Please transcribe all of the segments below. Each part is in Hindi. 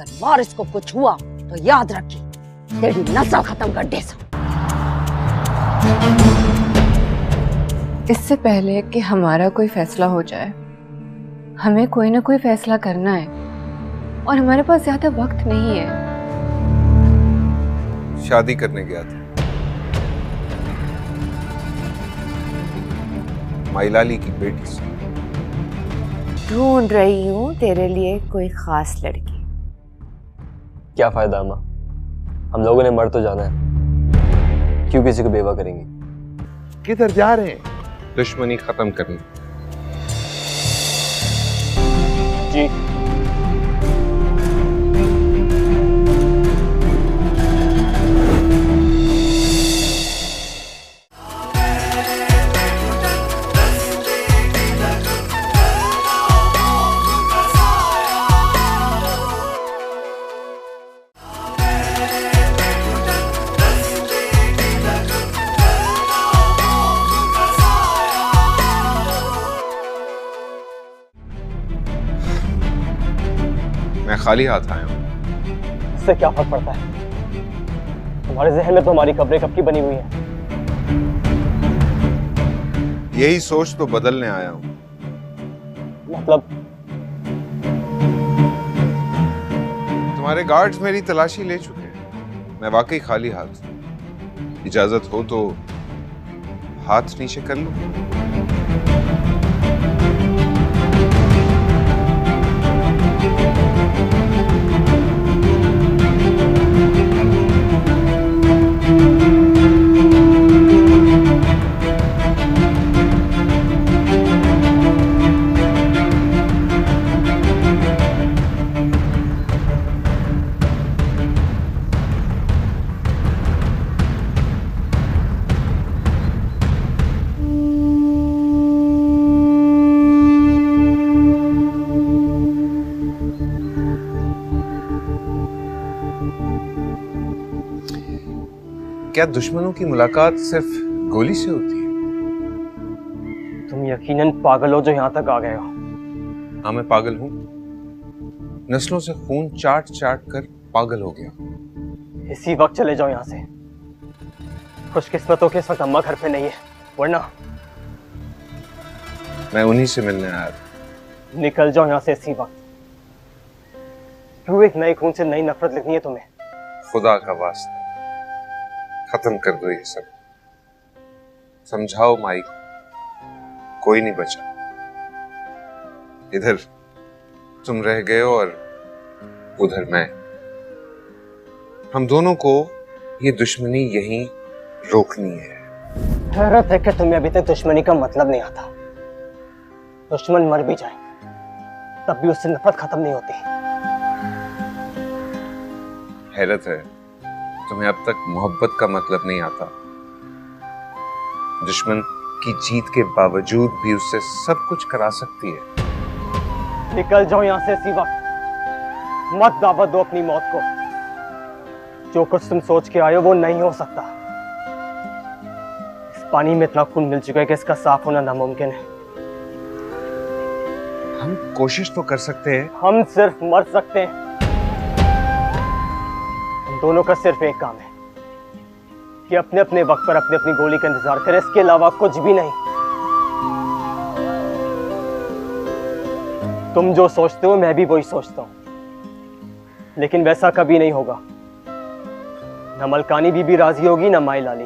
अगर वारिस को कुछ हुआ तो याद रखी तेरी नस्ल खत्म कर दे। इससे पहले कि हमारा कोई फैसला हो जाए, हमें कोई ना कोई फैसला करना है और हमारे पास ज्यादा वक्त नहीं है। शादी करने गया था माइलाली की बेटी से। ढूंढ रही हूँ तेरे लिए कोई खास लड़की। क्या फायदा अम्मा, हम लोगों ने मर तो जाना है, क्यों किसी को बेवा करेंगे? किधर जा रहे हैं? दुश्मनी खत्म करनी। जी मैं खाली हाथ आया हूं। इससे क्या फर्क पड़ता है? तुम्हारे जहन में तो हमारी कब्रें कब की बनी हुई हैं। यही सोच तो बदलने आया हूं। मतलब तुम्हारे गार्ड्स मेरी तलाशी ले चुके हैं। मैं वाकई खाली हाथ हूं। इजाजत हो तो हाथ नीचे कर लूं। क्या दुश्मनों की मुलाकात सिर्फ गोली से होती है? तुम यकीनन पागल हो जो यहां तक आ गए हो। हाँ, मैं पागल हूं। नस्लों से खून चाट चाट कर पागल हो गया। इसी वक्त चले जाओ यहां से। खुशकिस्मतों के इस वक्त अम्मा घर पे नहीं है, वरना मैं उन्हीं से मिलने आया था। निकल जाओ यहां से इसी वक्त। क्यों एक नए खून से नई नफरत लिखनी है तुम्हें? खुदा का वास्ता खत्म कर दो ये सब। समझाओ माई, कोई नहीं बचा। इधर तुम रह गए और उधर मैं। हम दोनों को ये दुश्मनी यहीं रोकनी है। हैरत है कि तुम्हें अभी तक दुश्मनी का मतलब नहीं आता। दुश्मन मर भी जाए तब भी उससे नफरत खत्म नहीं होती। हैरत है तुम्हें अब तक मोहब्बत का मतलब नहीं आता। दुश्मन की जीत के बावजूद भी उससे सब कुछ करा सकती है। निकल जाओ यहां से इसी वक्त। मत दावत दो अपनी मौत को। जो कुछ तुम सोच के आए हो वो नहीं हो सकता। इस पानी में इतना खून मिल चुका है कि इसका साफ होना नामुमकिन है। हम कोशिश तो कर सकते हैं। हम सिर्फ मर सकते हैं। हम दोनों का सिर्फ एक काम है कि अपने अपने वक्त पर अपनी अपनी गोली का इंतजार करें, इसके अलावा कुछ भी नहीं। तुम जो सोचते हो मैं भी वही सोचता हूं, लेकिन वैसा कभी नहीं होगा। न मलकानी बीबी राजी होगी, न माई लाली।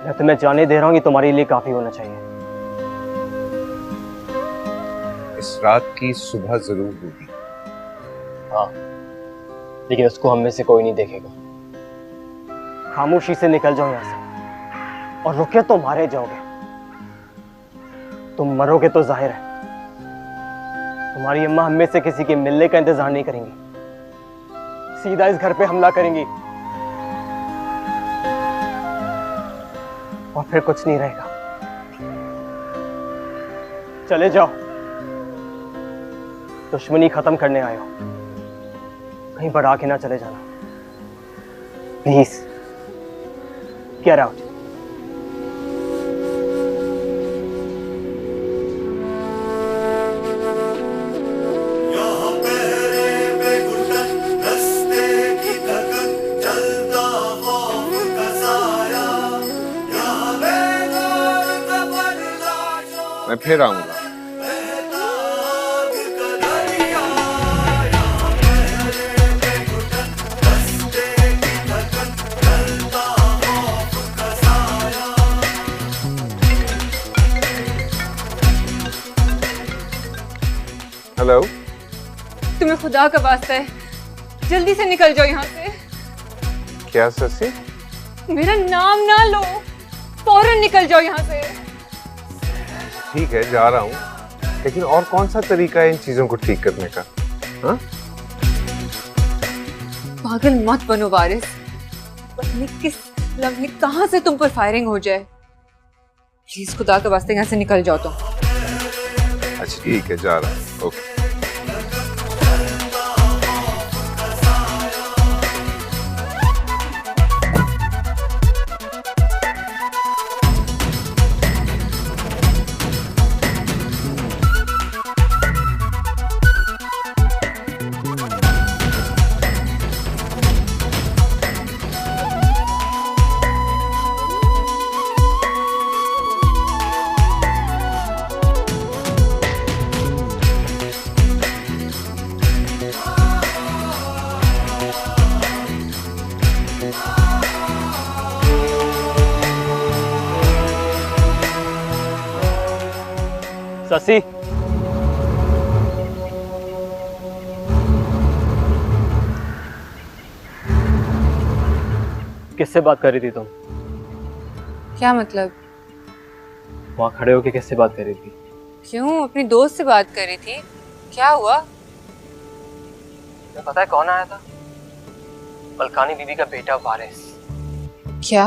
मैं तुम्हें जाने दे रहा हूं कि तुम्हारे लिए काफी होना चाहिए। इस रात की सुबह जरूर होगी। हाँ, लेकिन उसको हम में से कोई नहीं देखेगा। खामोशी से निकल जाओ यहां से, और रुके तो मारे जाओगे। तुम मरोगे तो जाहिर है तुम्हारी अम्मा हम में से किसी के मिलने का इंतजार नहीं करेंगी, सीधा इस घर पे हमला करेंगी और फिर कुछ नहीं रहेगा। चले जाओ, दुश्मनी खत्म करने आए हो, कहीं बढ़ा के ना चले जाना। Please get out. यहाँ पहरे में मैं फिर आऊंगा। हेलो, तुम्हें खुदा का वास्ता है, जल्दी से निकल जाओ यहाँ से। क्या ससी? मेरा नाम ना लो, फौरन निकल जाओ यहाँ से। ठीक है, जा रहा हूँ, लेकिन और कौन सा तरीका है इन चीजों को ठीक करने का? हाँ? पागल मत बनो वारिस, पता नहीं किस लम्हे कहाँ से तुम पर फायरिंग हो जाए। प्लीज खुदा के वास्ते यहाँ से निकल जाओ तुम। अच्छा ठीक है, जा रहा हूँ। ओके। ससी, किससे बात कर रही थी तुम? क्या मतलब? वहां खड़े होके किससे बात कर रही थी? क्यों, अपनी दोस्त से बात कर रही थी। क्या हुआ? पता है कौन आया था? मलकानी बीबी का बेटा वारिस। क्या?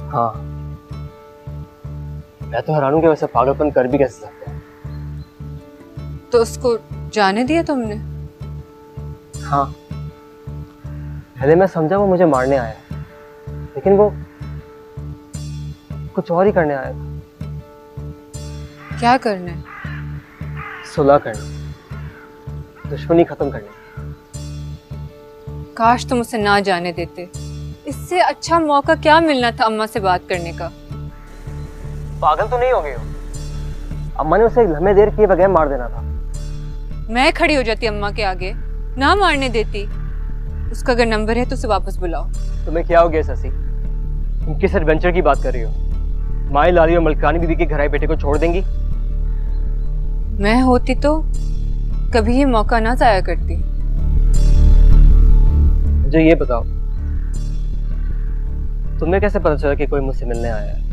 हाँ, मैं तो हैरान हूं कि वैसे पागलपन कर भी कैसे सकते हैं। तो उसको जाने दिया तुमने? हाँ, पहले मैं समझा वो मुझे मारने आया, लेकिन वो कुछ और ही करने आया था। क्या करना है? सुलह करना, दुश्मनी खत्म करनी। काश तुम उसे ना जाने देते, इससे अच्छा मौका क्या मिलना था अम्मा से बात करने का। पागल तो नहीं हो गए हो? अम्मा ने उसे एक लम्हे देर किए बगैर मार देना था। मैं खड़ी हो जाती अम्मा के आगे, ना मारने देती। उसका अगर नंबर है तो उसे वापस बुलाओ। तुम्हें क्या हो गया ससी? तुम किस एडवेंचर की बात कर रही हो? माई लाली और मलकानी बीबी के घराई बेटे को छोड़ देंगी? मैं होती तो कभी ये मौका ना जाया करती। मुझे ये बताओ, तुम्हें कैसे पता चला कि कोई मुझसे मिलने आया है?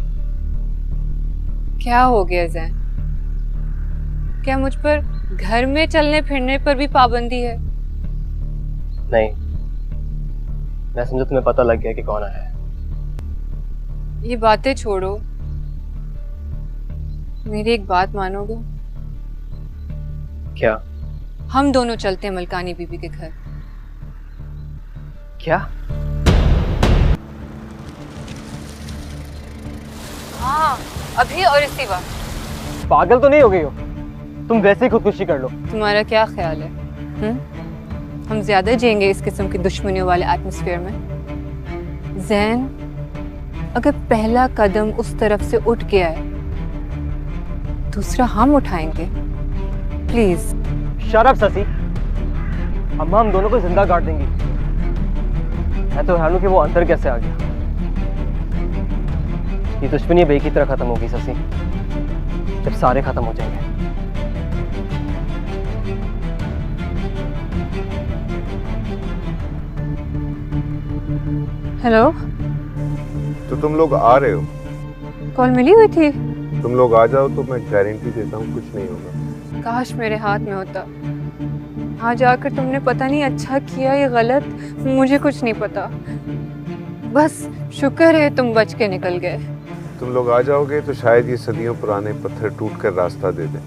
क्या हो गया जैन? क्या मुझ पर घर में चलने फिरने पर भी पाबंदी है? नहीं, मैं समझा तुम्हें पता लग गया कि कौन आया है। ये बातें छोड़ो, मेरी एक बात मानोगे? क्या? हम दोनों चलते हैं मलकानी बीबी के घर। क्या? हाँ, अभी और इसी वक्त। पागल तो नहीं हो गई हो? तुम वैसे ही खुदकुशी कर लो। तुम्हारा क्या ख्याल है? हम ज्यादा जिएंगे इस किस्म की दुश्मनियों वाले एटमॉस्फेयर में? जैन, अगर पहला कदम उस तरफ से उठ गया है, दूसरा हम उठाएंगे। प्लीज। शट अप ससी, अम्मा हम दोनों को जिंदा काट देंगी। मैं तो हैरान हूं कि वो अंदर कैसे आ गया। ये दुश्मनी बेकी तरह खत्म होगी ससी, जब सारे खत्म हो जाएंगे। हेलो, तो तुम लोग आ रहे हो? कॉल मिली हुई थी। तुम लोग आ जाओ तो मैं गारंटी देता हूँ कुछ नहीं होगा। काश मेरे हाथ में होता। आज आकर तुमने पता नहीं अच्छा किया या गलत, मुझे कुछ नहीं पता। बस शुक्र है तुम बच के निकल गए। तुम लोग आ जाओगे तो शायद ये सदियों पुराने पत्थर टूट कर रास्ता दे दें।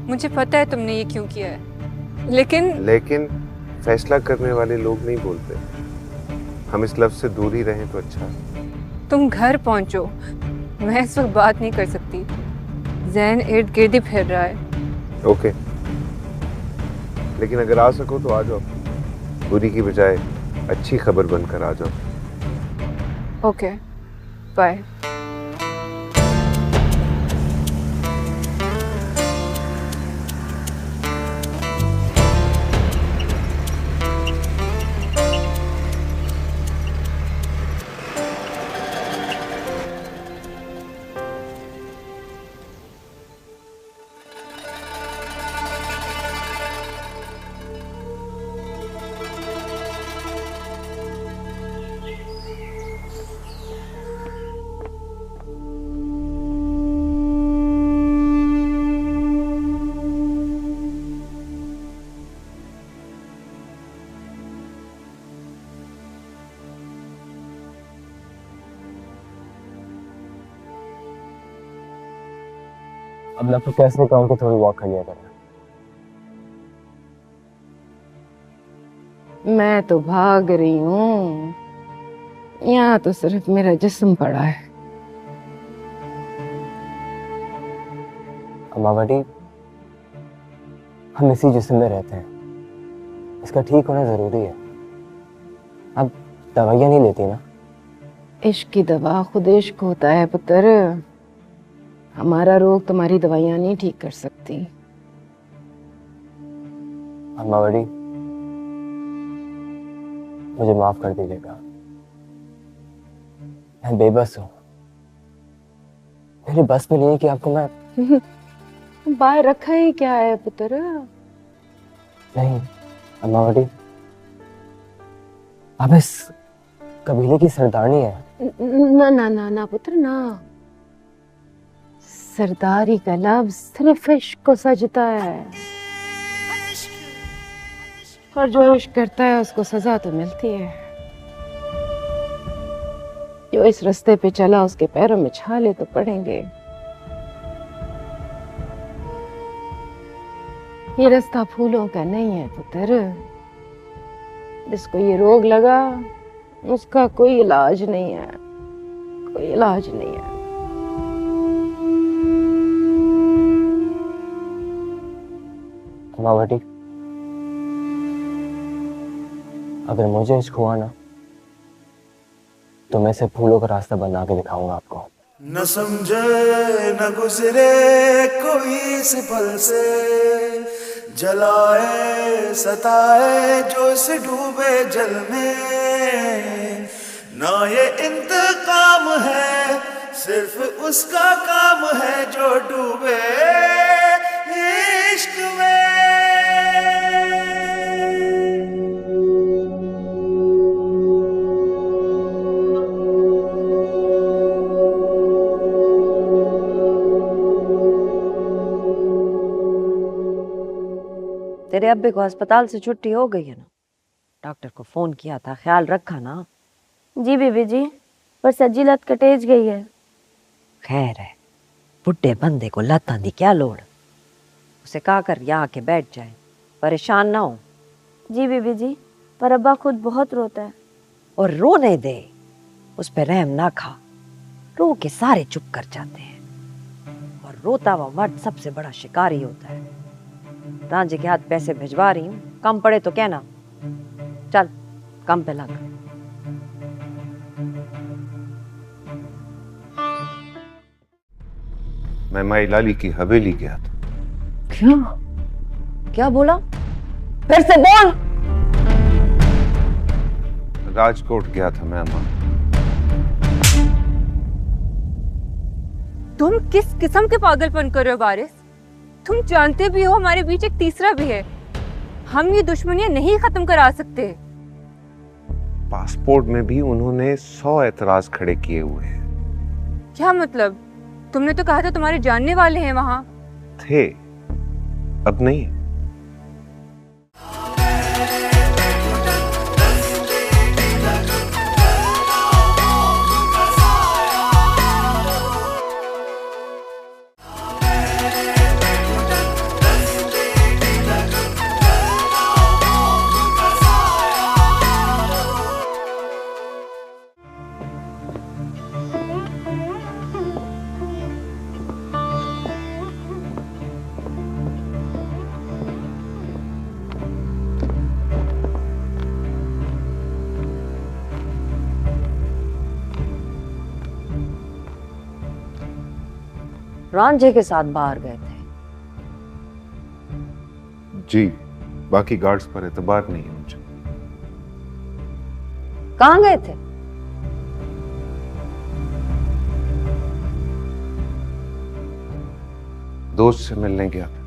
मुझे पता है तुमने ये क्यों किया है, लेकिन फैसला करने वाले लोग नहीं बोलते। हम इस लफ्ज से दूर ही रहें तो अच्छा है। तुम घर पहुंचो, मैं इस वक्त बात नहीं कर सकती। जैन इर्द गिर्द ही फिर रहा है। ओके, लेकिन अगर आ सको तो आ जाओ। बुरी की बजाय अच्छी खबर बनकर आ जाओ। Okay, bye. अब मैं तो कैसे कहूँ कि थोड़ी वॉक कर लिया करें। मैं तो भाग रही हूँ, यहाँ तो सिर्फ मेरा जिस्म पड़ा है। अम्मा बड़ी, हम इसी जिस्म में रहते हैं, इसका ठीक होना जरूरी है। अब दवाइयाँ नहीं लेती ना? इश्क की दवा खुद इश्क होता है पुत्र। हमारा रोग तुम्हारी दवाइयाँ नहीं ठीक कर सकती। अम्मा बड़ी, मुझे माफ कर दीजिएगा, मैं बेबस हूँ। मेरी बस में नहीं है कि आपको मैं बाहर रखा ही क्या है पुत्र? नहीं अम्मा बड़ी, आप इस कबीले की सरदारनी है। ना ना ना ना पुत्र ना, सरदारी का लफ्ज सिर्फ इश्क को सजता है, और जो इश्क करता है उसको सजा तो मिलती है। जो इस रास्ते पे चला उसके पैरों में छाले तो पड़ेंगे। ये रास्ता फूलों का नहीं है पुत्र। जिसको ये रोग लगा उसका कोई इलाज नहीं है, कोई इलाज नहीं है। अम्मा बेटी, अगर मुझे इश्क हुआ ना तो मैं से फूलों का रास्ता बना के दिखाऊंगा आपको। न समझे न गुजरे कोई इस पल से, जलाए सताए जो इस डूबे जल में। ना ये इंतकाम है, सिर्फ उसका काम है जो डूबे इश्क में। तेरे अब्बे को अस्पताल से छुट्टी हो गई है ना? डॉक्टर को फोन किया था, ख्याल रखा ना? जी बीबी जी, पर सज्जी लत कटेज गई है। खैर है, बुढ़े बंदे को लतां दी क्या लोड़। उसे कहा कर यहाँ आके बैठ जाए, परेशान ना हो। जी बीबी जी, पर अब्बा खुद बहुत रोता है। और रोने दे, उस पे रहम ना खा। रो के सारे चुप कर जाते हैं, और रोता हुआ मर्द सबसे बड़ा शिकारी होता है। रांझे के हाथ पैसे भिजवा रही हूँ, कम पड़े तो कहना। चल काम पे लग। मैं माई लाली की हवेली गया था। क्या क्या बोला? फिर से बोल। राजकोट गया था मैं अम्मा। तुम किस किस्म के पागलपन कर रहे हो बारिश? तुम जानते भी हो हमारे बीच एक तीसरा भी है। हम ये दुश्मनियां नहीं खत्म करा सकते। पासपोर्ट में भी उन्होंने 100 एतराज खड़े किए हुए हैं। क्या मतलब? तुमने तो कहा था तुम्हारे जानने वाले हैं वहां। थे, अब नहीं। रांझे के साथ बाहर गए थे? जी, बाकी गार्ड्स पर एतबार नहीं है मुझे। कहाँ गए थे? दोस्त से मिलने गया था।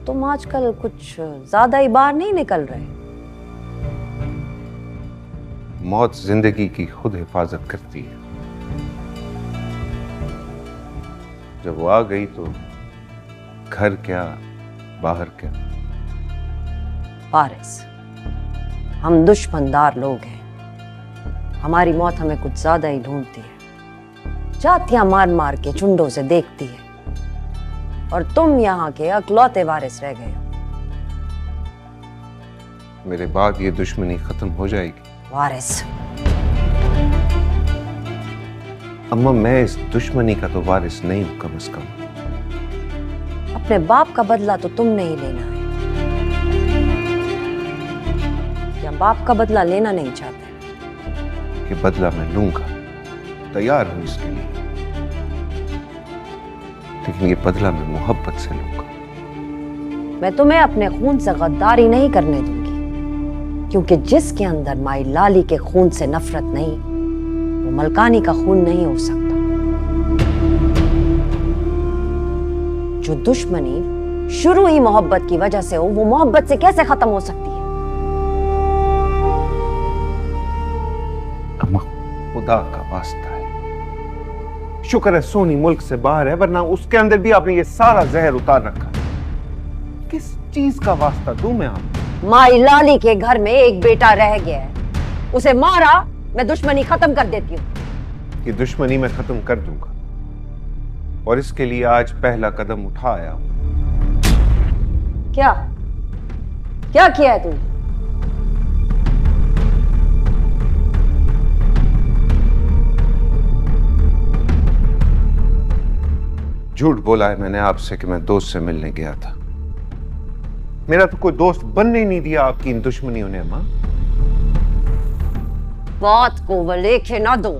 तुम आजकल कुछ ज्यादा ही बाहर नहीं निकल रहे। मौत जिंदगी की खुद हिफाजत करती है। जब वो आ गई तो घर क्या बाहर क्या। पारिस, हम दुश्मनदार लोग हैं। हमारी मौत हमें कुछ ज्यादा ही ढूंढती है। जातियां मार मार के चुंडों से देखती है। और तुम यहाँ के अकलौते वारिस रह गए हो। मेरे बाद ये दुश्मनी खत्म हो जाएगी। वारिस? अम्मा मैं इस दुश्मनी का तो वारिस नहीं हूं कम से कम। अपने बाप का बदला तो तुमने ही लेना है, या बाप का बदला लेना नहीं चाहते? ये बदला मैं लूंगा, तैयार हूं इसके लिए, लेकिन ये बदला मैं मोहब्बत से लूंगा। मैं तुम्हें अपने खून से गद्दारी नहीं करने दूंगी, क्योंकि जिसके अंदर माई लाली के खून से नफरत नहीं, वो मलकानी का खून नहीं हो सकता। जो दुश्मनी शुरू ही मोहब्बत की वजह से हो, वो मोहब्बत से कैसे खत्म हो सकती है? अम्मा खुदा का वास्ता है, शुक्र है सोनी मुल्क से बाहर है, वरना उसके अंदर भी आपने ये सारा जहर उतार रखा है। किस चीज का वास्ता दूं मैं आपको? माई लाली के घर में एक बेटा रह गया है, उसे मारा, मैं दुश्मनी खत्म कर देती हूँ। ये दुश्मनी मैं खत्म कर दूंगा, और इसके लिए आज पहला कदम उठाया। क्या क्या किया है तूने? झूठ बोला है मैंने आपसे कि मैं दोस्त से मिलने गया था। मेरा तो कोई दोस्त बनने ही नहीं दिया आपकी इन दुश्मनियों ने। अम्मा बात को वलेखे ना दो,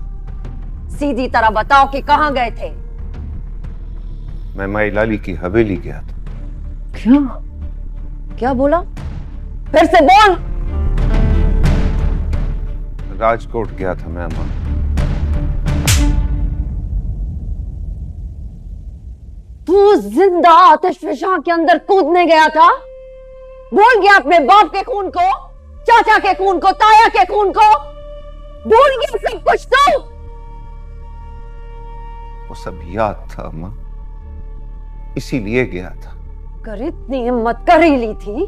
सीधी तरह बताओ कि कहां गए थे? मैं माई लाली की हवेली गया था। क्या क्या बोला? फिर से बोल। राजकोट गया था मैं अम्मा। तू जिंदा आतिशफशां के अंदर कूदने गया था? भूल गया अपने बाप के खून को, चाचा के खून को, ताया के खून को? भूल गया सब कुछ? तो वो सब याद था अम्मा, इसीलिए गया था। कर इतनी हिम्मत कर ही ली थी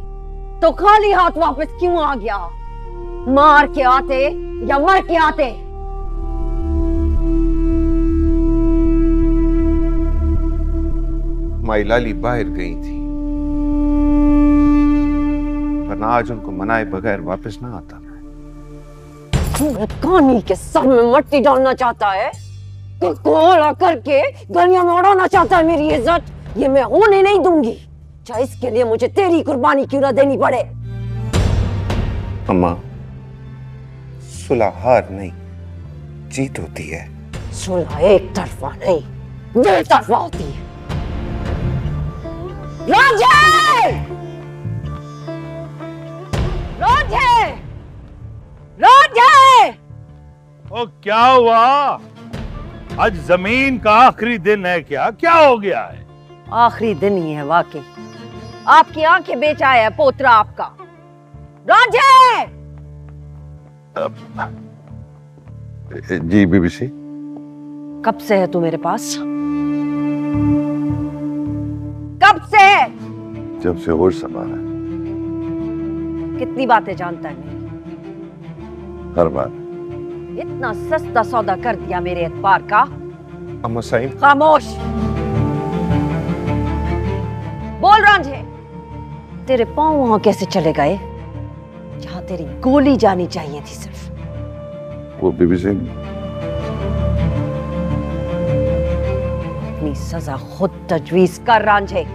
तो खाली हाथ वापस क्यों आ गया? मार के आते या मर के आते? माई लाली बाहर गई थी, वरना आज उनको मनाए बगैर वापस ना आता। कानी के सर में मट्टी डालना चाहता है, कोला करके गलियां में उड़ाना चाहता है मेरी इज्जत। ये मैं होने नहीं दूंगी, चाहे इसके लिए मुझे तेरी कुर्बानी क्यों ना देनी पड़े। अम्मा सुलह हार नहीं, जीत होती है। सुलह एक तरफा नहीं, दो तरफा होती है। राजे! राजे! राजे! ओ क्या हुआ? आज जमीन का आखिरी दिन है क्या? क्या हो गया है? आखिरी दिन ही है वाकई। आपकी आंखें बेच आया है पोतरा आपका। राजे! जी बीबीसी। कब से है तू मेरे पास? कब से? जब से होश संभाला। कितनी बातें जानता है मेरी? हर बात। इतना सस्ता सौदा कर दिया मेरे एतबार का। अम्मा साईं खामोश। बोल रांझे, तेरे पांव वहां कैसे चले गए जहां तेरी गोली जानी चाहिए थी? सिर्फ वो बीबीसी अपनी सजा खुद तजवीज कर रांझे।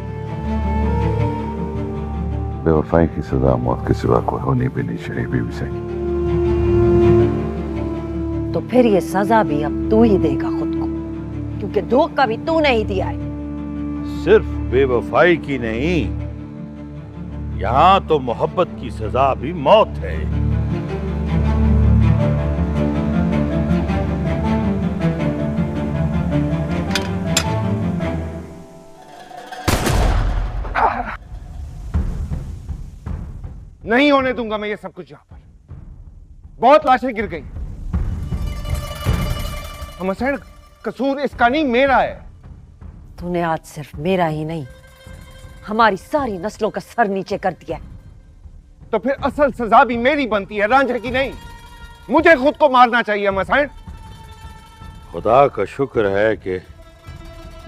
बेवफाई की सजा मौत के सिवा कोई होनी भी नहीं चाहिए बीबीसी। तो फिर ये सजा भी अब तू ही देगा खुद को, क्योंकि धोखा भी तूने ही दिया है। सिर्फ बेवफाई की नहीं, यहाँ तो मोहब्बत की सजा भी मौत है। नहीं होने दूंगा मैं ये सब कुछ। यहां पर बहुत लाशें गिर गई। अम्मा साईं कसूर इसका नहीं, मेरा है। तूने आज सिर्फ मेरा ही नहीं, हमारी सारी नस्लों का सर नीचे कर दिया। तो फिर असल सजा भी मेरी बनती है, रांझे की नहीं। मुझे खुद को मारना चाहिए अम्मा साईं। खुदा का शुक्र है कि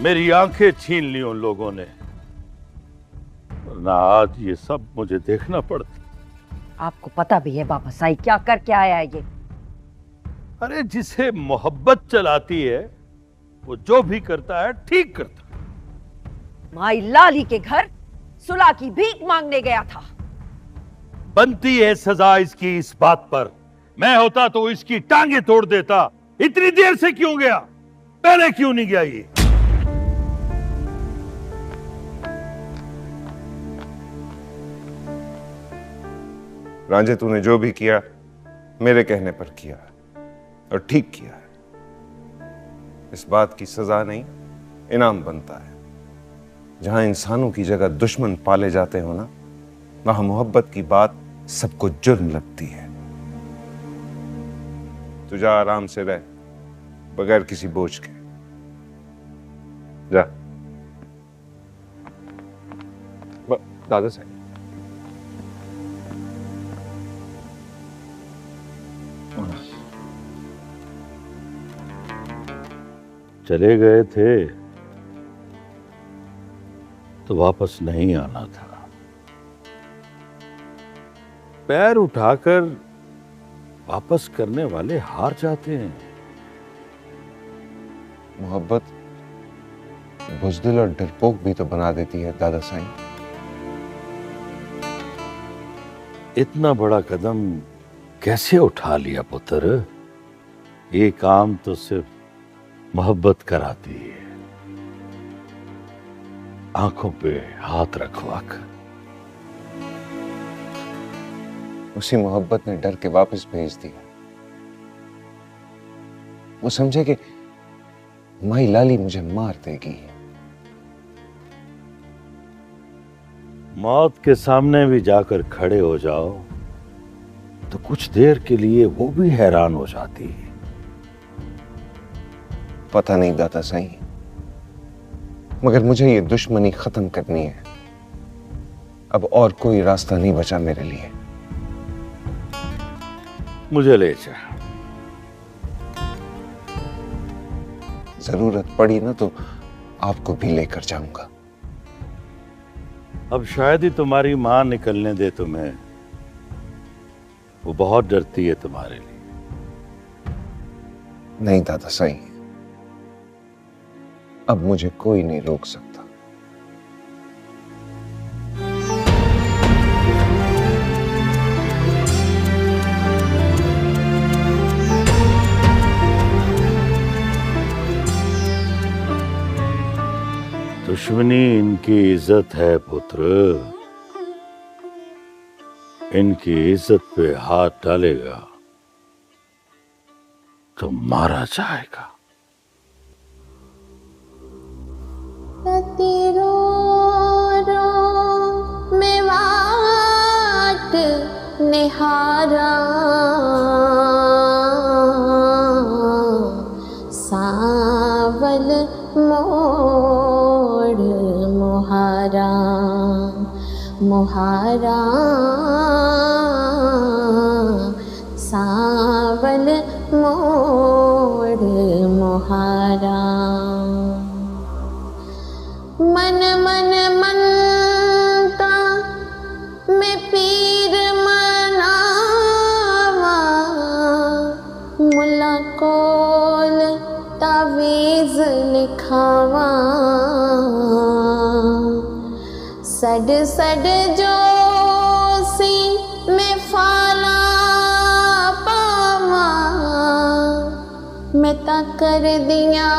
मेरी आंखें छीन ली उन लोगों ने वरना आज ये सब मुझे देखना पड़ता। आपको पता भी है बाबा साई क्या करके आया है ये? अरे जिसे मोहब्बत चलाती है वो जो भी करता है ठीक करता है। माई लाली के घर सुलह की भीख मांगने गया था। बनती है सजा इसकी इस बात पर। मैं होता तो इसकी टांगे तोड़ देता। इतनी देर से क्यों गया? पहले क्यों नहीं गया ये? रांझे, तूने जो भी किया मेरे कहने पर किया और ठीक किया है। इस बात की सजा नहीं, इनाम बनता है। जहां इंसानों की जगह दुश्मन पाले जाते हो ना, वहां मोहब्बत की बात सबको जुर्म लगती है। तू जा, आराम से रह, बगैर किसी बोझ के। जा। दादा साहब, चले गए थे तो वापस नहीं आना था। पैर उठाकर वापस करने वाले हार जाते हैं। मोहब्बत बुज़दिल और डरपोक भी तो बना देती है दादा साईं। इतना बड़ा कदम कैसे उठा लिया पुत्र? ये काम तो सिर्फ मोहब्बत कराती है। आंखों पे हाथ रखवाकर। उसी मोहब्बत ने डर के वापस भेज दिया। वो समझे कि माई लाली मुझे मार देगी। मौत के सामने भी जाकर खड़े हो जाओ तो कुछ देर के लिए वो भी हैरान हो जाती है। पता नहीं दादा साईं, मगर मुझे ये दुश्मनी खत्म करनी है। अब और कोई रास्ता नहीं बचा मेरे लिए। मुझे ले जा। जरूरत पड़ी ना तो आपको भी लेकर जाऊंगा। अब शायद ही तुम्हारी मां निकलने दे तुम्हें। वो बहुत डरती है तुम्हारे लिए। नहीं दादा साईं, अब मुझे कोई नहीं रोक सकता। दुश्मनी इनकी इज्जत है पुत्र। इनकी इज्जत पे हाथ डालेगा तो मारा जाएगा। रो रो मैं वाट निहारा, सावल मोड़ मुहारा, मुहारा सावल मोड़ मुहारा। मन मन मनता मैं पीर मनावा, मुला कोल तावीज लिखावा, सड सड जोसी मैं फाला पावा, मैं ता कर दिया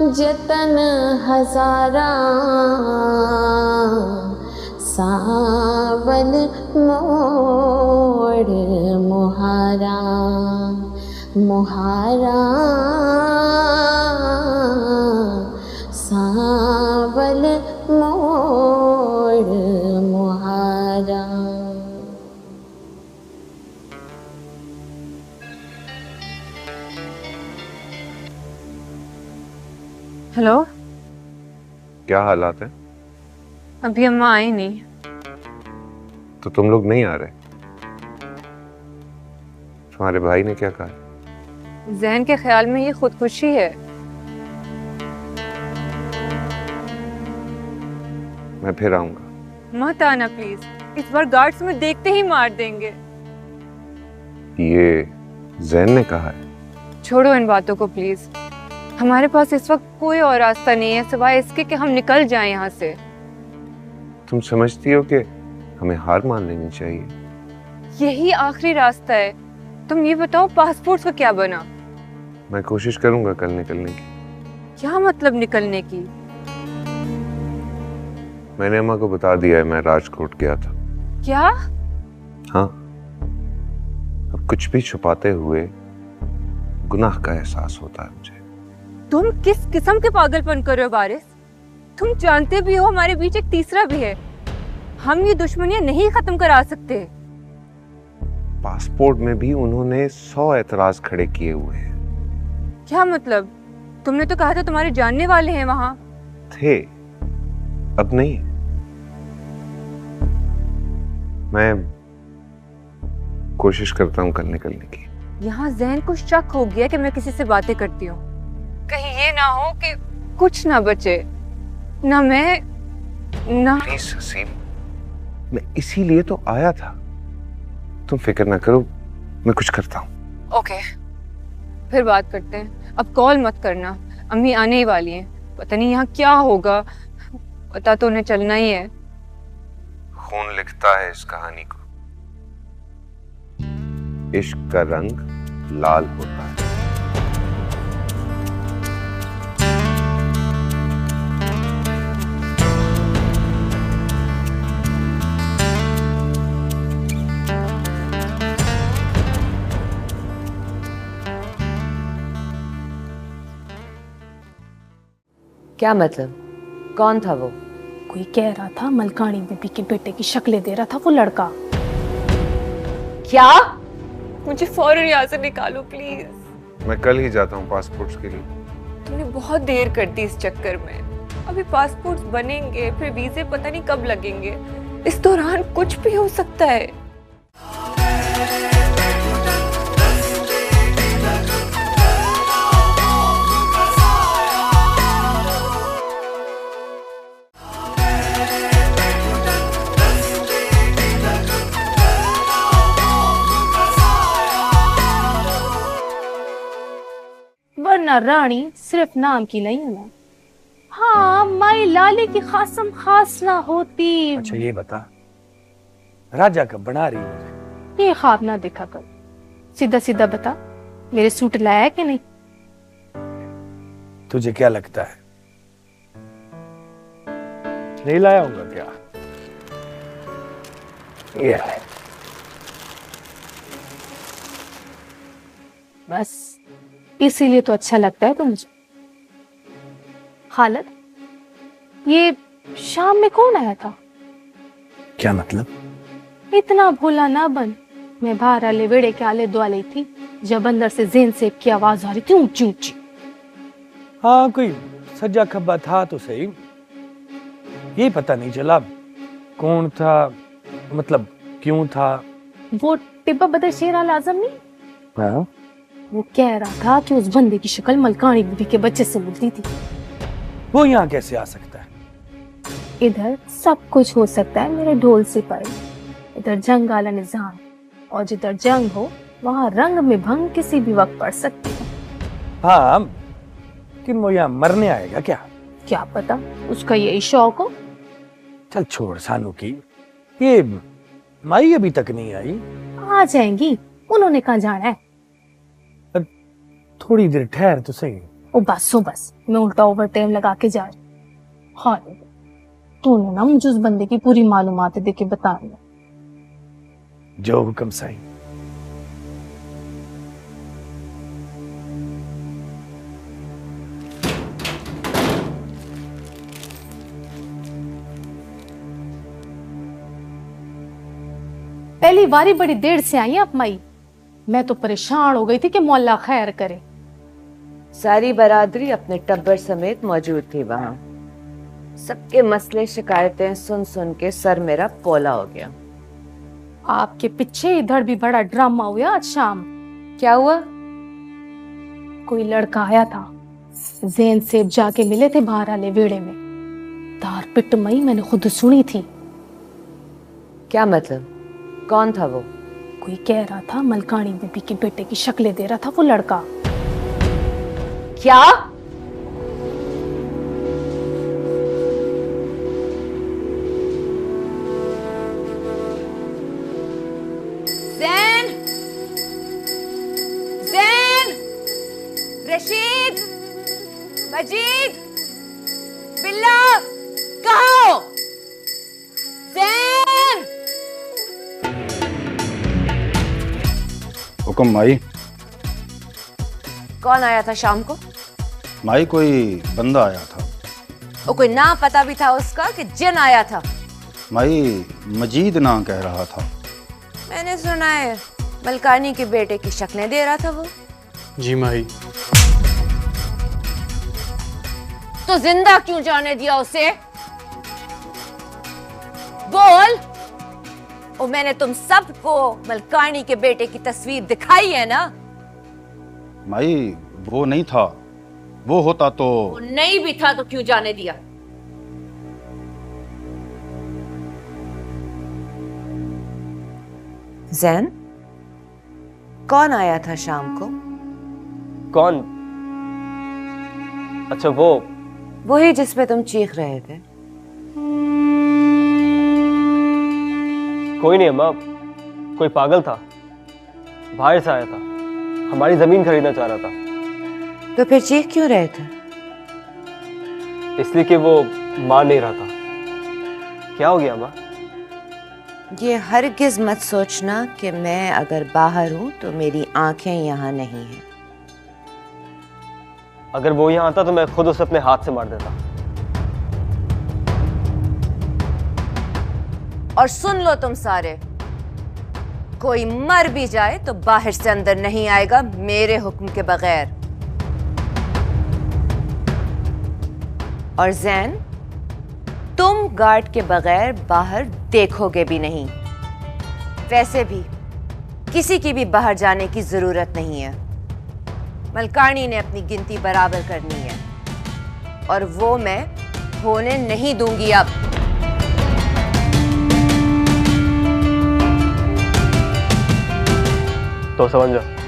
जतन हजारा, सावल मोड़ मुहारा, मुहारा सावल मोड़ मुहारा। हेलो, क्या हालात है? अभी अम्मा आई नहीं। तो तुम लोग नहीं आ रहे? तुम्हारे भाई ने क्या कहा? जहन के ख्याल में ये खुदकुशी है। मैं फिर आऊंगा। मत आना प्लीज, इस बार गार्ड्स में देखते ही मार देंगे। ये जैन ने कहा है। छोड़ो इन बातों को प्लीज, हमारे पास इस वक्त कोई और रास्ता नहीं है सिवाय इसके कि हम निकल जाएं यहाँ से। तुम समझती हो कि हमें हार मान लेनी चाहिए? यही आखिरी रास्ता है। तुम ये बताओ पासपोर्ट का क्या बना? मैं कोशिश करूंगा कल निकलने की। क्या मतलब निकलने की? मैंने अम्मा को बता दिया है, मैं राजकोट गया था। क्या? हाँ, अब कुछ भी छुपाते हुए गुनाह का एहसास होता है मुझे। तुम किस किस्म के पागलपन कर रहे हो बारिश? तुम जानते भी हो हमारे बीच एक तीसरा भी है। हम ये दुश्मनियां नहीं खत्म करा सकते। पासपोर्ट में भी उन्होंने 100 एतराज खड़े किए हुए हैं। क्या मतलब? तुमने तो कहा था तुम्हारे जानने वाले हैं वहां। थे, अब नहीं। मैं कोशिश करता हूं कल निकलने की। यहाँ जैन को शक हो गया कि मैं किसी से बातें करती हूँ। कहीं ये ना हो कि कुछ ना बचे, ना मैं ना। प्लीज हसीब, मैं इसीलिए तो आया था। तुम फिक्र ना करो, मैं कुछ करता हूँ। ओके, फिर बात करते हैं। अब कॉल मत करना, अम्मी आने ही वाली हैं। पता नहीं यहाँ क्या होगा, पता तो उन्हें चलना ही है। खून लिखता है इस कहानी को। इश्क का रंग लाल होता है। क्या मतलब? कौन था वो? कोई कह रहा था मलकानी बीबी के बेटे की शक्लें दे रहा था वो लड़का। क्या? मुझे फौरन यहाँ से निकालो प्लीज। मैं कल ही जाता हूँ पासपोर्ट्स के लिए। तुमने बहुत देर कर दी इस चक्कर में। अभी पासपोर्ट्स बनेंगे, फिर वीजे पता नहीं कब लगेंगे। इस दौरान कुछ भी हो सकता है। वरना रानी सिर्फ नाम की नहीं है ना। हाँ, माई लाली की खासम खास ना होती। अच्छा ये बता, राजा कब बना रही है? ये ख्वाब ना देखा कर। सीधा सीधा बता, मेरे सूट लाया है कि नहीं? तुझे क्या लगता है नहीं लाया होगा क्या? ये है। बस इसीलिए तो अच्छा लगता है तो मुझे। खालद, ये शाम में कौन आया था? क्या मतलब? इतना भोला ना बन। मैं बाहर आले वेड़े के आले दुआले थी जब अंदर से ज़ेन सेब की आवाज आ रही थी ऊंची ऊंची। हाँ, कोई सज्जा खब्बा था तो सही, ये पता नहीं चला कौन था, मतलब क्यों था। वो टिब्बा बदर शेर आल आजम नहीं? हाँ? वो कह रहा था कि उस बंदे की शक्ल मलकानी बीबी के बच्चे से मिलती थी। वो यहाँ कैसे आ सकता है? इधर सब कुछ हो सकता है मेरे ढोल से पर। इधर जंग आला निजाम, और जिधर जंग हो वहाँ रंग में भंग किसी भी वक्त पड़ सकती है। हाँ, लेकिन वो यहाँ मरने आएगा क्या? क्या पता, उसका यही शौक हो। चल छोड़ सानू की, ये माई अभी तक नहीं आई। आ जाएंगी, उन्होंने कहाँ जाना है। थोड़ी देर ठहर तो सही। ओ बस मैं उल्टा ओवर टाइम लगा के जा रही। हाँ, तूने ना मुझे उस बंदे की पूरी मालूमात दे के बतानी। जो हुक्म साईं। पहली बारी बड़ी देर से आई आप माई। मैं तो परेशान हो गई थी कि मौला खैर करे। सारी बरादरी अपने टब्बर समेत मौजूद थी वहां। सबके मसले शिकायतें सुन सुन के सर मेरा पोला हो गया। आपके पीछे इधर भी बड़ा ड्रामा हुआ आज शाम। क्या हुआ? कोई लड़का आया था, ज़ेन सेब जाके मिले थे बाहर आले वेड़े में। तार पिट मई मैंने खुद सुनी थी। क्या मतलब? कौन था वो? कोई कह रहा था मलकानी बीबी के बेटे की शक्लें दे रहा था वो लड़का। क्या? जैन, जैन, रशीद, मजीद, बिल्ला, कहाँ हो? जैन! हुक्म माई। कौन आया था शाम को? माई कोई बंदा आया था। वो कोई नाम पता भी था उसका कि जिन आया था? माई मजीद ना कह रहा था। मैंने सुना है मलकानी के बेटे की शक्लें दे रहा था वो। जी माई। तो जिंदा क्यों जाने दिया उसे? बोल। और मैंने तुम सबको मलकानी के बेटे की तस्वीर दिखाई है ना? माई वो नहीं था, वो होता तो। वो नहीं भी था तो क्यों जाने दिया? जैन, कौन आया था शाम को? कौन? अच्छा वो वही जिसपे तुम चीख रहे थे। कोई नहीं अम्मा, कोई पागल था, बाहर से आया था, हमारी जमीन खरीदना चाह रहा था। तो फिर चीख क्यों रहे थे? इसलिए कि वो मार नहीं रहा था। क्या हो गया अम्मा? ये हरगिज मत सोचना कि मैं अगर बाहर हूं तो मेरी आंखें यहां नहीं हैं। अगर वो यहाँ आता तो मैं खुद उसे अपने हाथ से मार देता। और सुन लो तुम सारे, कोई मर भी जाए तो बाहर से अंदर नहीं आएगा मेरे हुक्म के बगैर। और जैन, तुम गार्ड के बगैर बाहर देखोगे भी नहीं। वैसे भी किसी की भी बाहर जाने की जरूरत नहीं है। मलकानी ने अपनी गिनती बराबर करनी है और वो मैं होने नहीं दूंगी अब। तो समझ जाओ।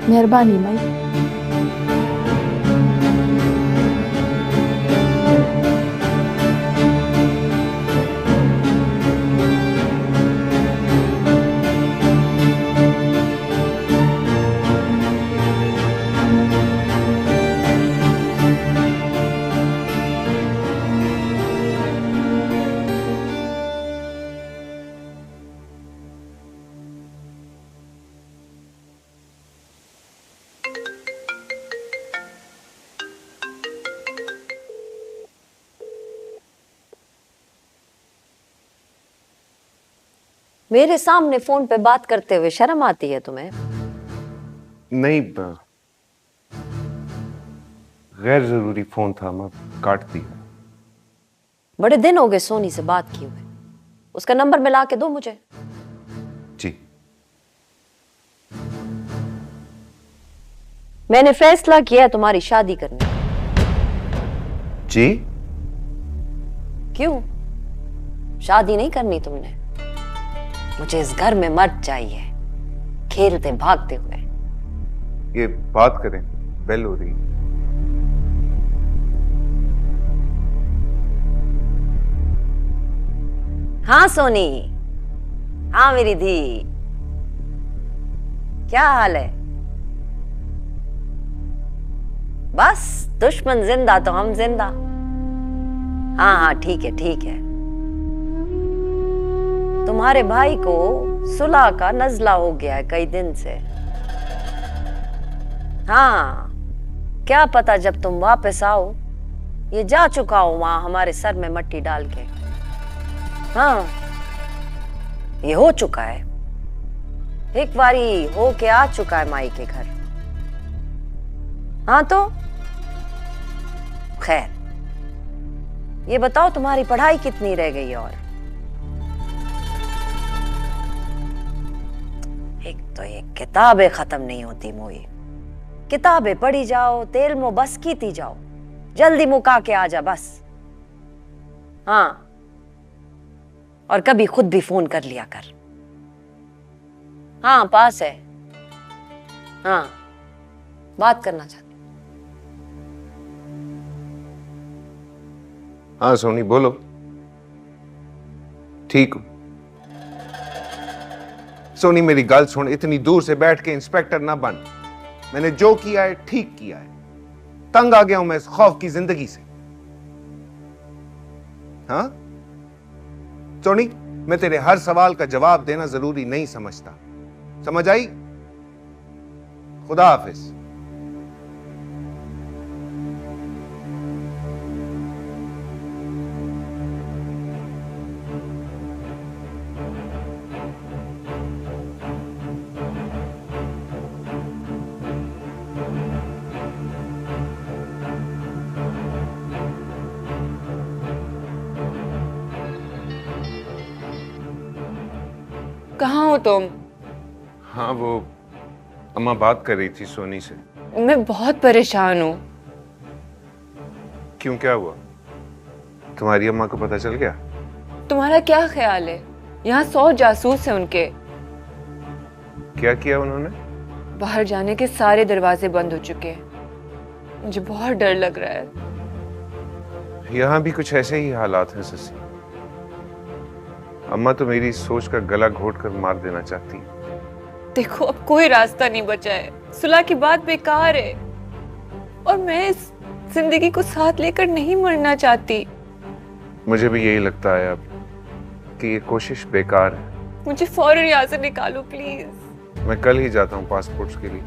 मेहरबानी माई। मेरे सामने फोन पे बात करते हुए शर्म आती है तुम्हें? नहीं, गैर जरूरी फोन था, मैं काट दिया। बड़े दिन हो गए सोनी से बात किए हुए, उसका नंबर मिला के दो मुझे। जी। मैंने फैसला किया है तुम्हारी शादी करनी। जी? क्यों? शादी नहीं करनी तुमने? मुझे इस घर में मर्द चाहिए, खेलते भागते हुए। ये बात करें, बेल हो रही। हाँ सोनी, हाँ मेरी धी, क्या हाल है? बस दुश्मन जिंदा तो हम जिंदा। हाँ हाँ ठीक है ठीक है। तुम्हारे भाई को सुलह का नजला हो गया है कई दिन से। हाँ, क्या पता जब तुम वापस आओ ये जा चुका हो वहां हमारे सर में मट्टी डाल के। हाँ, ये हो चुका है, एक बारी हो के आ चुका है माई के घर। हाँ तो खैर, ये बताओ तुम्हारी पढ़ाई कितनी रह गई? और एक तो ये किताबें खत्म नहीं होती मोई। किताबें पढ़ी जाओ, तेल मो बस कीती जाओ, जल्दी मुका के आ जा बस। हाँ, और कभी खुद भी फोन कर लिया कर। हाँ पास है। हाँ, बात करना चाहती। हाँ सोनी बोलो। ठीक हूं। सोनी मेरी गल सुन, इतनी दूर से बैठ के इंस्पेक्टर ना बन। मैंने जो किया है ठीक किया है। तंग आ गया हूं मैं इस खौफ की जिंदगी से। हाँ सोनी, मैं तेरे हर सवाल का जवाब देना जरूरी नहीं समझता, समझ आई? खुदा हाफिज। कहाँ हो तुम? हाँ वो अम्मा बात कर रही थी सोनी से। मैं बहुत परेशान हूँ। क्यों, क्या हुआ? तुम्हारी अम्मा को पता चल गया? तुम्हारा क्या ख्याल है? यहाँ 100 जासूस हैं उनके। क्या किया उन्होंने? बाहर जाने के सारे दरवाजे बंद हो चुके हैं। मुझे बहुत डर लग रहा है। यहाँ भी कुछ ऐसे ही हालात हैं ससी। अम्मा तो मेरी सोच का गला घोट कर मार देना चाहती है। देखो, अब कोई रास्ता नहीं बचा है। सुलह की बात बेकार है और मैं इस जिंदगी को साथ लेकर नहीं मरना चाहती। मुझे भी यही लगता है अब कि ये कोशिश बेकार है। मुझे फौरन यहाँ से निकालो प्लीज। मैं कल ही जाता हूँ पासपोर्ट्स के लिए।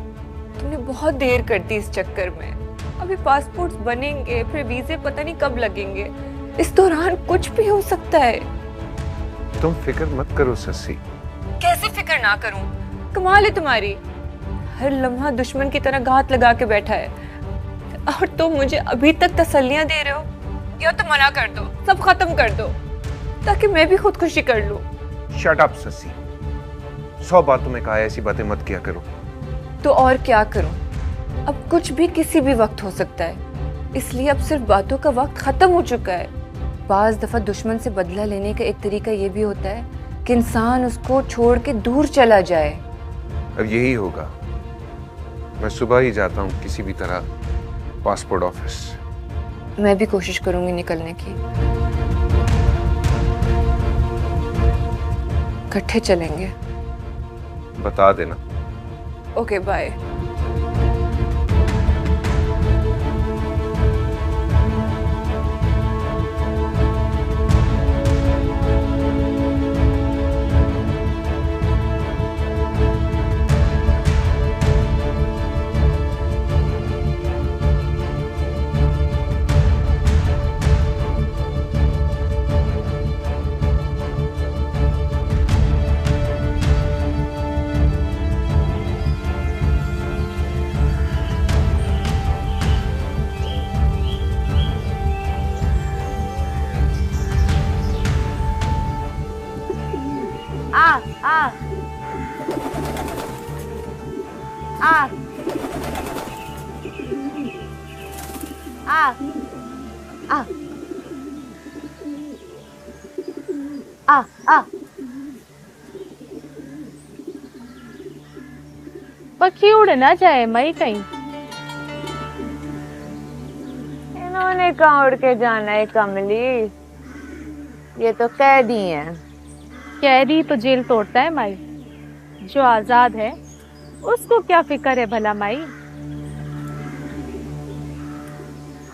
तुमने बहुत देर कर दी इस चक्कर में। अभी पासपोर्ट्स बनेंगे, फिर वीजे पता नहीं कब लगेंगे। इस दौरान कुछ भी हो सकता है। तुम फिक्र मत करो ससी। कैसे फिक्र ना करूं? कमाल है तुम्हारी। हर लम्हा दुश्मन की तरह घात लगा के बैठा है और तुम मुझे अभी तक तसल्लियां दे रहे हो। या तो मना कर दो, सब खत्म कर दो ताकि मैं भी खुदकुशी कर लूं। शट अप ससी। 100 बार तुम्हें कहा है ऐसी बातें मत किया करो। तो और क्या करूं? अब कुछ भी किसी भी वक्त हो सकता है, इसलिए अब सिर्फ बातों का वक्त खत्म हो चुका है। बाज दफा दुश्मन से बदला लेने का एक तरीका ये भी होता है कि इंसान उसको छोड़ के दूर चला जाए। अब यही होगा। मैं सुबह ही जाता हूँ किसी भी तरह पासपोर्ट ऑफिस। मैं भी कोशिश करूंगी निकलने की। इकट्ठे चलेंगे। बता देना। Okay bye. पक्षी उड़ ना जाए मई कहीं। इन्होंने कहाँ उड़ के जाना है कमली? ये तो कैदी है। कैदी तो जेल तोड़ता है माई। जो आजाद है उसको क्या फिक्र है भला माई।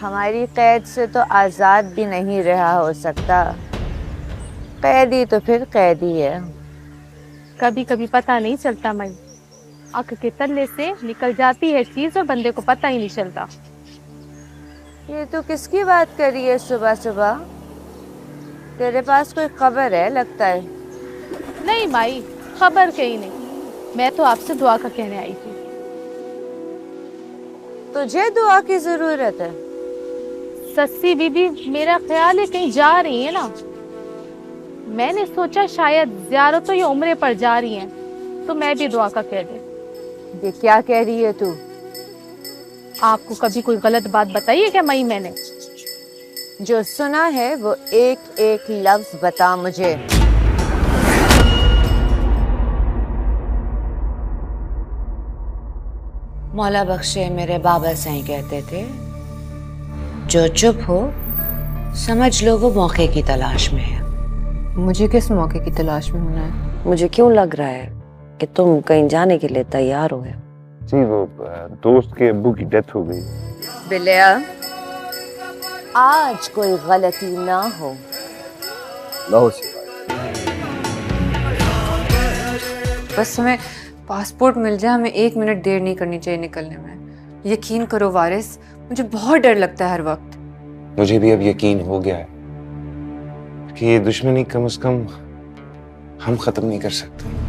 हमारी कैद से तो आज़ाद भी नहीं रहा हो सकता। कैदी तो फिर कैदी है। कभी कभी पता नहीं चलता मई, आंख के तल्ले से निकल जाती है चीज और बंदे को पता ही नहीं चलता। ये तो किसकी बात कर रही है सुबह सुबह? तेरे पास कोई खबर है लगता है। नहीं माई, खबर कहीं नहीं, मैं तो आपसे दुआ का कहने आई थी। तुझे दुआ की जरूरत है? सस्सी बीबी, मेरा ख्याल है कहीं जा रही है ना। मैंने सोचा शायद ज़ियारतों या उम्रे पर जा रही हैं, तो मैं भी दुआ का कह दे। ये क्या कह रही है तू? आपको कभी कोई गलत बात बताई है क्या मई? मैंने जो सुना है वो एक एक लफ्ज बता मुझे। मौला बख्शे मेरे बाबा साईं कहते थे, जो चुप हो समझ लो वो मौके की तलाश में है। मुझे किस मौके की तलाश में होना है? मुझे क्यों लग रहा है कि तुम कहीं जाने के लिए तैयार हो गए। जी वो दोस्त के अब्बू की डेथ हो गई। बिलिया, आज कोई गलती ना हो। बस हमें पासपोर्ट मिल जाए, हमें 1 मिनट देर नहीं करनी चाहिए निकलने में। यकीन करो वारिस, मुझे बहुत डर लगता है हर वक्त। मुझे भी अब यकीन हो गया है कि ये दुश्मनी कम से कम हम खत्म नहीं कर सकते।